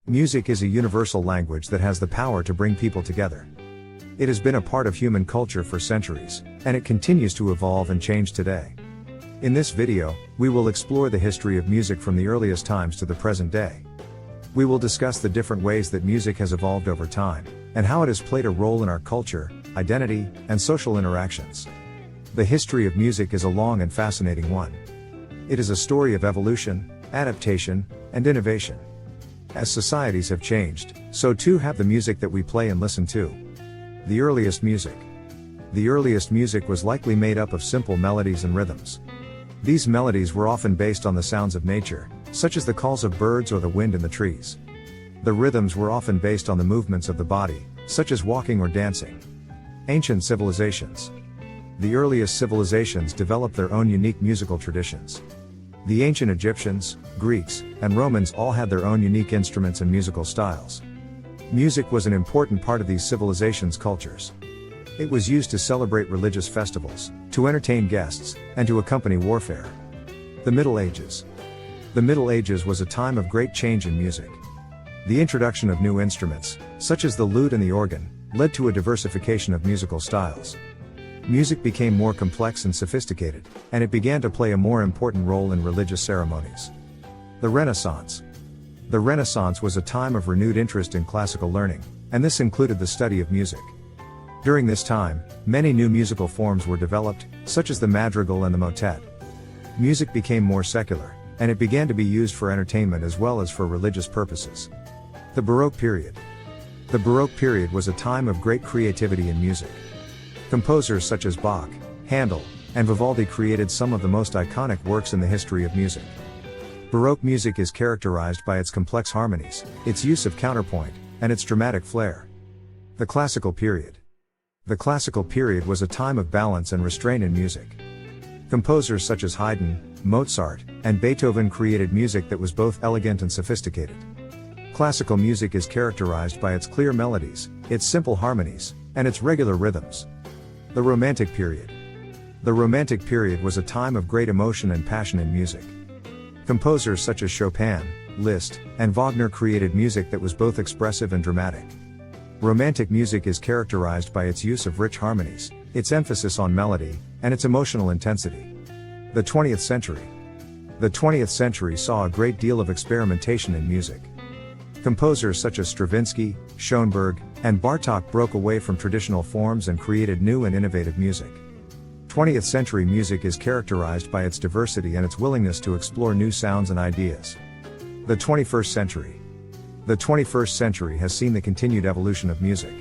Music is a universal language that has the power to bring people together. It has been a part of human culture for centuries, and it continues to evolve and change today. In this video, we will explore the history of music from the earliest times to the present day. We will discuss the different ways that music has evolved over time, and how it has played a role in our culture, identity, and social interactions. The history of music is a long and fascinating one. It is a story of evolution, adaptation, and innovation. As societies have changed, so too have the music that we play and listen to. The earliest music. The earliest music was likely made up of simple melodies and rhythms. These melodies were often based on the sounds of nature, such as the calls of birds or the wind in the trees. The rhythms were often based on the movements of the body, such as walking or dancing. Ancient civilizations. The earliest civilizations developed their own unique musical traditions. The ancient Egyptians, Greeks, and Romans all had their own unique instruments and musical styles. Music was an important part of these civilizations' cultures. It was used to celebrate religious festivals, to entertain guests, and to accompany warfare. The Middle Ages. The Middle Ages was a time of great change in music. The introduction of new instruments, such as the lute and the organ, led to a diversification of musical styles. Music became more complex and sophisticated, and it began to play a more important role in religious ceremonies. The Renaissance. The Renaissance was a time of renewed interest in classical learning, and this included the study of music. During this time, many new musical forms were developed, such as the madrigal and the motet. Music became more secular, and it began to be used for entertainment as well as for religious purposes. The Baroque period. The Baroque period was a time of great creativity in music. Composers such as Bach, Handel, and Vivaldi created some of the most iconic works in the history of music. Baroque music is characterized by its complex harmonies, its use of counterpoint, and its dramatic flair. The Classical period. The Classical period was a time of balance and restraint in music. Composers such as Haydn, Mozart, and Beethoven created music that was both elegant and sophisticated. Classical music is characterized by its clear melodies, its simple harmonies, and its regular rhythms. The Romantic period. The Romantic period was a time of great emotion and passion in music. Composers such as Chopin, Liszt, and Wagner created music that was both expressive and dramatic. Romantic music is characterized by its use of rich harmonies, its emphasis on melody, and its emotional intensity. The 20th century. The 20th century saw a great deal of experimentation in music. Composers such as Stravinsky, Schoenberg, and Bartók broke away from traditional forms and created new and innovative music. 20th century music is characterized by its diversity and its willingness to explore new sounds and ideas. The 21st century. The 21st century has seen the continued evolution of music.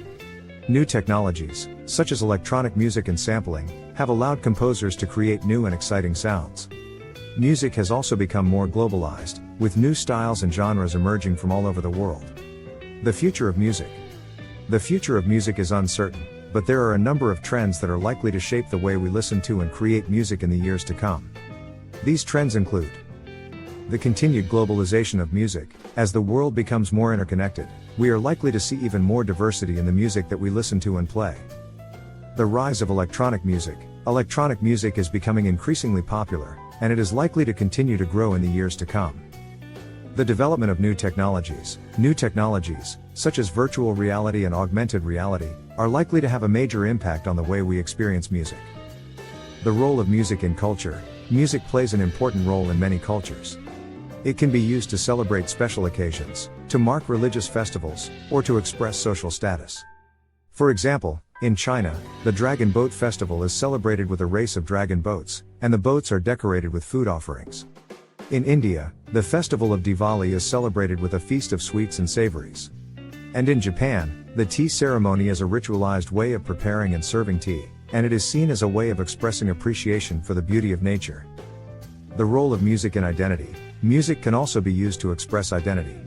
New technologies, such as electronic music and sampling, have allowed composers to create new and exciting sounds. Music has also become more globalized, with new styles and genres emerging from all over the world. The future of music. The future of music is uncertain, but there are a number of trends that are likely to shape the way we listen to and create music in the years to come. These trends include the continued globalization of music. As the world becomes more interconnected, we are likely to see even more diversity in the music that we listen to and play. The rise of electronic music. Electronic music is becoming increasingly popular, and it is likely to continue to grow in the years to come. The development of new technologies. New technologies, such as virtual reality and augmented reality, are likely to have a major impact on the way we experience music. The role of music in culture. Music plays an important role in many cultures. It can be used to celebrate special occasions, to mark religious festivals, or to express social status. For example, in China, the Dragon Boat Festival is celebrated with a race of dragon boats, and the boats are decorated with food offerings. In India, the festival of Diwali is celebrated with a feast of sweets and savories. And in Japan, the tea ceremony is a ritualized way of preparing and serving tea, and it is seen as a way of expressing appreciation for the beauty of nature. The role of music in identity. Music can also be used to express identity.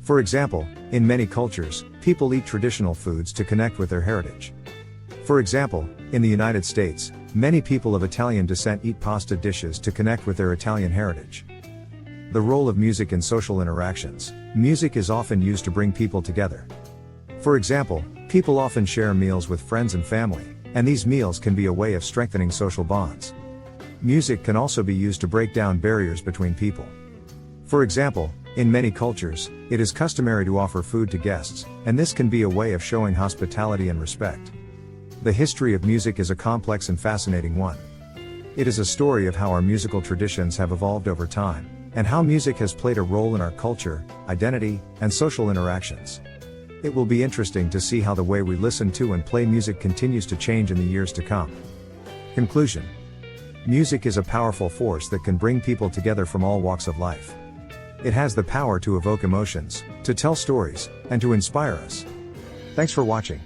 For example, in many cultures, people eat traditional foods to connect with their heritage. For example, in the United States, many people of Italian descent eat pasta dishes to connect with their Italian heritage. The role of music in social interactions. Music is often used to bring people together. For example, people often share meals with friends and family, and these meals can be a way of strengthening social bonds. Music can also be used to break down barriers between people. For example, In many cultures, it is customary to offer food to guests, and this can be a way of showing hospitality and respect. The history of music is a complex and fascinating one. It is a story of how our musical traditions have evolved over time, and how music has played a role in our culture, identity, and social interactions. It will be interesting to see how the way we listen to and play music continues to change in the years to come. Conclusion. Music is a powerful force that can bring people together from all walks of life. It has the power to evoke emotions, to tell stories, and to inspire us. Thanks for watching.